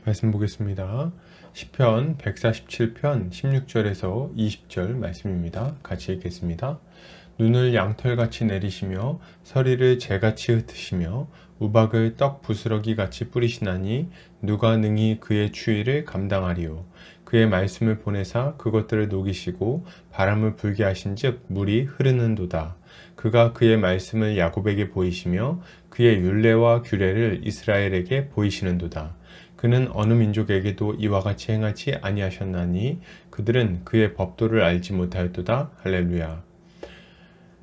말씀 보겠습니다. 시편 147편 16절에서 20절 말씀입니다. 같이 읽겠습니다. 눈을 양털같이 내리시며 서리를 재같이 흩으시며 우박을 떡 부스러기같이 뿌리시나니 누가 능히 그의 추위를 감당하리요. 그의 말씀을 보내사 그것들을 녹이시고 바람을 불게 하신즉 물이 흐르는도다. 그가 그의 말씀을 야곱에게 보이시며 그의 율례와 규례를 이스라엘에게 보이시는도다. 그는 어느 민족에게도 이와 같이 행하지 아니하셨나니 그들은 그의 법도를 알지 못하였도다. 할렐루야.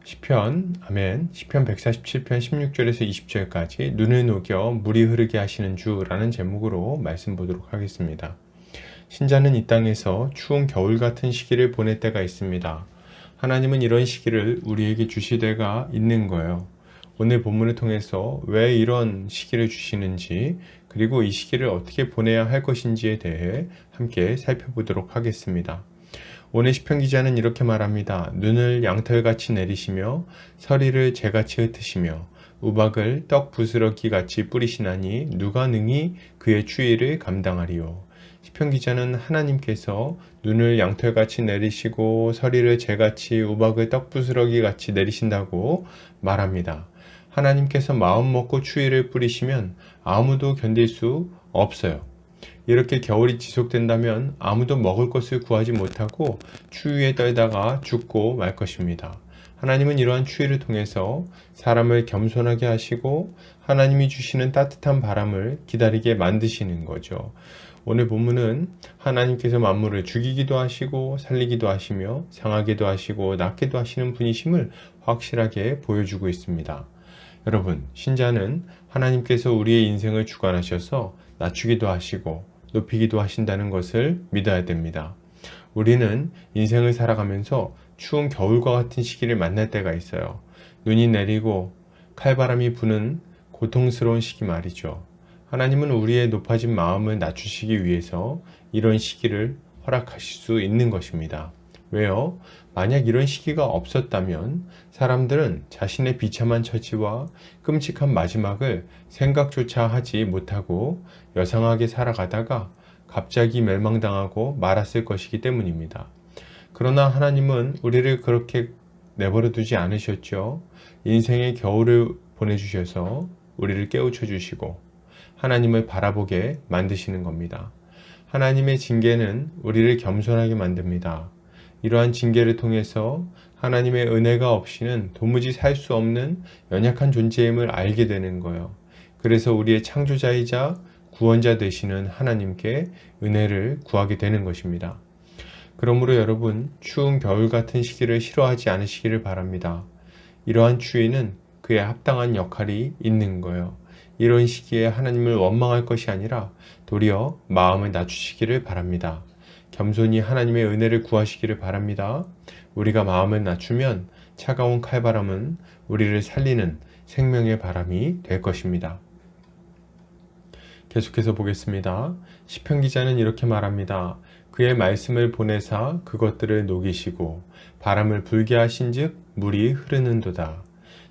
시편 147편 16절에서 20절까지 눈을 녹여 물이 흐르게 하시는 주라는 제목으로 말씀 보도록 하겠습니다. 신자는 이 땅에서 추운 겨울 같은 시기를 보낼 때가 있습니다. 하나님은 이런 시기를 우리에게 주실 때가 있는 거예요. 오늘 본문을 통해서 왜 이런 시기를 주시는지, 그리고 이 시기를 어떻게 보내야 할 것인지에 대해 함께 살펴보도록 하겠습니다. 오늘 시편 기자는 이렇게 말합니다. 눈을 양털같이 내리시며 서리를 재같이 흩으시며 우박을 떡 부스러기 같이 뿌리시나니 누가 능히 그의 추위를 감당하리요. 시편 기자는 하나님께서 눈을 양털같이 내리시고 서리를 재같이 우박을 떡 부스러기 같이 내리신다고 말합니다. 하나님께서 마음 먹고 추위를 뿌리시면 아무도 견딜 수 없어요. 이렇게 겨울이 지속된다면 아무도 먹을 것을 구하지 못하고 추위에 떨다가 죽고 말 것입니다. 하나님은 이러한 추위를 통해서 사람을 겸손하게 하시고 하나님이 주시는 따뜻한 바람을 기다리게 만드시는 거죠. 오늘 본문은 하나님께서 만물을 죽이기도 하시고 살리기도 하시며 상하게도 하시고 낫게도 하시는 분이심을 확실하게 보여주고 있습니다. 여러분, 신자는 하나님께서 우리의 인생을 주관하셔서 낮추기도 하시고 높이기도 하신다는 것을 믿어야 됩니다. 우리는 인생을 살아가면서 추운 겨울과 같은 시기를 만날 때가 있어요. 눈이 내리고 칼바람이 부는 고통스러운 시기 말이죠. 하나님은 우리의 높아진 마음을 낮추시기 위해서 이런 시기를 허락하실 수 있는 것입니다. 왜요? 만약 이런 시기가 없었다면 사람들은 자신의 비참한 처지와 끔찍한 마지막을 생각조차 하지 못하고 여상하게 살아가다가 갑자기 멸망당하고 말았을 것이기 때문입니다. 그러나 하나님은 우리를 그렇게 내버려 두지 않으셨죠. 인생의 겨울을 보내주셔서 우리를 깨우쳐 주시고 하나님을 바라보게 만드시는 겁니다. 하나님의 징계는 우리를 겸손하게 만듭니다. 이러한 징계를 통해서 하나님의 은혜가 없이는 도무지 살 수 없는 연약한 존재임을 알게 되는 거예요. 그래서 우리의 창조자이자 구원자 되시는 하나님께 은혜를 구하게 되는 것입니다. 그러므로 여러분, 추운 겨울 같은 시기를 싫어하지 않으시기를 바랍니다. 이러한 추위는 그에 합당한 역할이 있는 거예요. 이런 시기에 하나님을 원망할 것이 아니라 도리어 마음을 낮추시기를 바랍니다. 겸손히 하나님의 은혜를 구하시기를 바랍니다. 우리가 마음을 낮추면 차가운 칼바람은 우리를 살리는 생명의 바람이 될 것입니다. 계속해서 보겠습니다. 시편 기자는 이렇게 말합니다. 그의 말씀을 보내사 그것들을 녹이시고 바람을 불게 하신즉 물이 흐르는도다.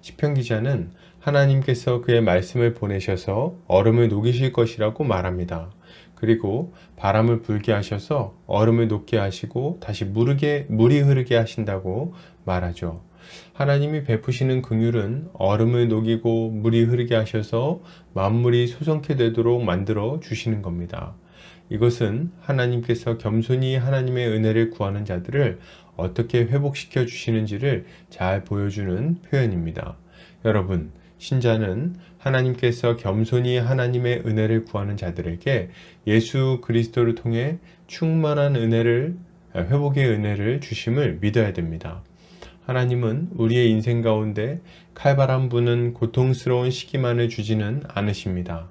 시편 기자는 하나님께서 그의 말씀을 보내셔서 얼음을 녹이실 것이라고 말합니다. 그리고 바람을 불게 하셔서 얼음을 녹게 하시고 다시 물이 흐르게 하신다고 말하죠. 하나님이 베푸시는 긍휼은 얼음을 녹이고 물이 흐르게 하셔서 만물이 소성케 되도록 만들어 주시는 겁니다. 이것은 하나님께서 겸손히 하나님의 은혜를 구하는 자들을 어떻게 회복시켜 주시는지를 잘 보여주는 표현입니다. 여러분, 신자는 하나님께서 겸손히 하나님의 은혜를 구하는 자들에게 예수 그리스도를 통해 충만한 회복의 은혜를 주심을 믿어야 됩니다. 하나님은 우리의 인생 가운데 칼바람 부는 고통스러운 시기만을 주지는 않으십니다.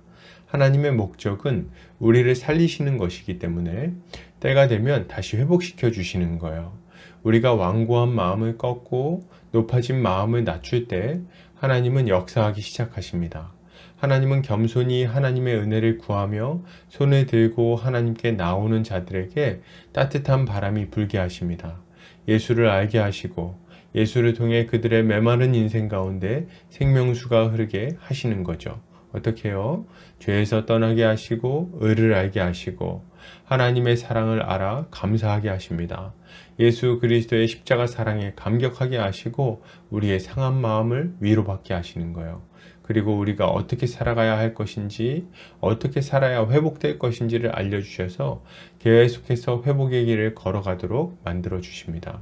하나님의 목적은 우리를 살리시는 것이기 때문에 때가 되면 다시 회복시켜 주시는 거예요. 우리가 완고한 마음을 꺾고 높아진 마음을 낮출 때 하나님은 역사하기 시작하십니다. 하나님은 겸손히 하나님의 은혜를 구하며 손을 들고 하나님께 나오는 자들에게 따뜻한 바람이 불게 하십니다. 예수를 알게 하시고 예수를 통해 그들의 메마른 인생 가운데 생명수가 흐르게 하시는 거죠. 어떻게 해요? 죄에서 떠나게 하시고 의를 알게 하시고 하나님의 사랑을 알아 감사하게 하십니다. 예수 그리스도의 십자가 사랑에 감격하게 하시고 우리의 상한 마음을 위로받게 하시는 거예요. 그리고 우리가 어떻게 살아가야 할 것인지, 어떻게 살아야 회복될 것인지를 알려주셔서 계속해서 회복의 길을 걸어가도록 만들어 주십니다.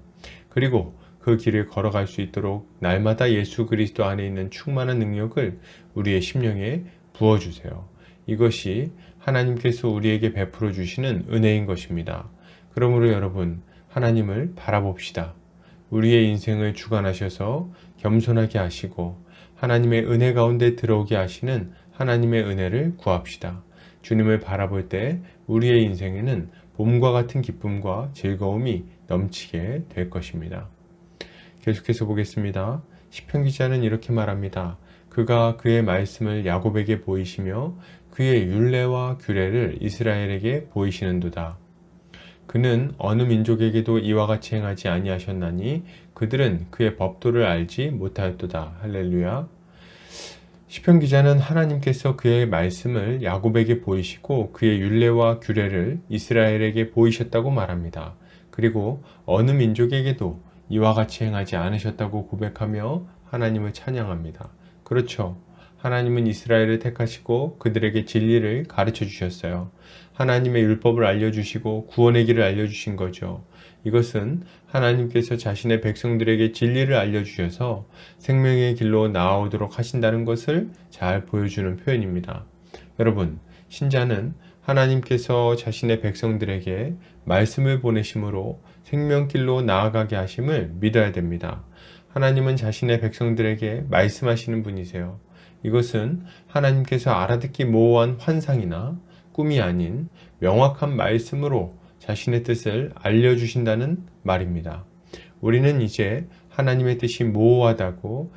그리고 그 길을 걸어갈 수 있도록 날마다 예수 그리스도 안에 있는 충만한 능력을 우리의 심령에 부어주세요. 이것이 하나님께서 우리에게 베풀어 주시는 은혜인 것입니다. 그러므로 여러분, 하나님을 바라봅시다. 우리의 인생을 주관하셔서 겸손하게 하시고 하나님의 은혜 가운데 들어오게 하시는 하나님의 은혜를 구합시다. 주님을 바라볼 때 우리의 인생에는 봄과 같은 기쁨과 즐거움이 넘치게 될 것입니다. 계속해서 보겠습니다. 시편 기자는 이렇게 말합니다. 그가 그의 말씀을 야곱에게 보이시며 그의 율례와 규례를 이스라엘에게 보이시는도다. 그는 어느 민족에게도 이와 같이 행하지 아니하셨나니 그들은 그의 법도를 알지 못하였도다. 할렐루야. 시편 기자는 하나님께서 그의 말씀을 야곱에게 보이시고 그의 율례와 규례를 이스라엘에게 보이셨다고 말합니다. 그리고 어느 민족에게도 이와 같이 행하지 않으셨다고 고백하며 하나님을 찬양합니다. 그렇죠. 하나님은 이스라엘을 택하시고 그들에게 진리를 가르쳐 주셨어요. 하나님의 율법을 알려주시고 구원의 길을 알려주신 거죠. 이것은 하나님께서 자신의 백성들에게 진리를 알려주셔서 생명의 길로 나아오도록 하신다는 것을 잘 보여주는 표현입니다. 여러분, 신자는 하나님께서 자신의 백성들에게 말씀을 보내심으로 생명길로 나아가게 하심을 믿어야 됩니다. 하나님은 자신의 백성들에게 말씀하시는 분이세요. 이것은 하나님께서 알아듣기 모호한 환상이나 꿈이 아닌 명확한 말씀으로 자신의 뜻을 알려주신다는 말입니다. 우리는 이제 하나님의 뜻이 모호하다고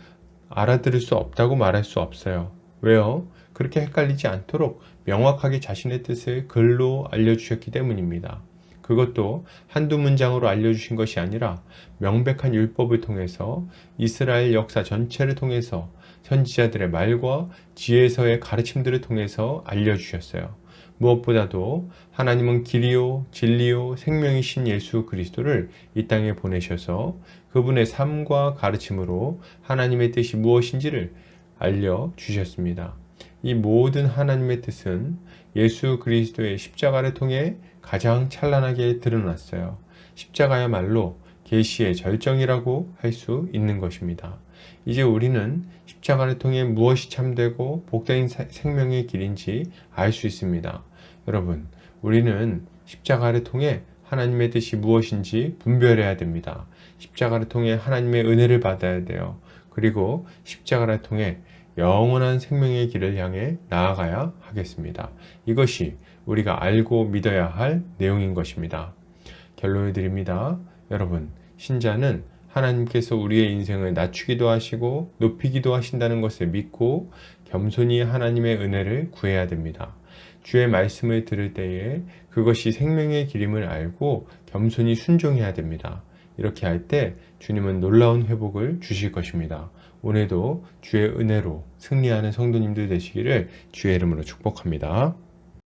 알아들을 수 없다고 말할 수 없어요. 왜요? 그렇게 헷갈리지 않도록 명확하게 자신의 뜻을 글로 알려주셨기 때문입니다. 그것도 한두 문장으로 알려주신 것이 아니라 명백한 율법을 통해서 이스라엘 역사 전체를 통해서 선지자들의 말과 지혜서의 가르침들을 통해서 알려주셨어요. 무엇보다도 하나님은 길이요 진리요 생명이신 예수 그리스도를 이 땅에 보내셔서 그분의 삶과 가르침으로 하나님의 뜻이 무엇인지를 알려주셨습니다. 이 모든 하나님의 뜻은 예수 그리스도의 십자가를 통해 가장 찬란하게 드러났어요. 십자가야말로 계시의 절정이라고 할 수 있는 것입니다. 이제 우리는 십자가를 통해 무엇이 참되고 복된 생명의 길인지 알 수 있습니다. 여러분, 우리는 십자가를 통해 하나님의 뜻이 무엇인지 분별해야 됩니다. 십자가를 통해 하나님의 은혜를 받아야 돼요. 그리고 십자가를 통해 영원한 생명의 길을 향해 나아가야 하겠습니다. 이것이 우리가 알고 믿어야 할 내용인 것입니다. 결론을 드립니다. 여러분, 신자는 하나님께서 우리의 인생을 낮추기도 하시고 높이기도 하신다는 것을 믿고 겸손히 하나님의 은혜를 구해야 됩니다. 주의 말씀을 들을 때에 그것이 생명의 길임을 알고 겸손히 순종해야 됩니다. 이렇게 할 때 주님은 놀라운 회복을 주실 것입니다. 오늘도 주의 은혜로 승리하는 성도님들 되시기를 주의 이름으로 축복합니다.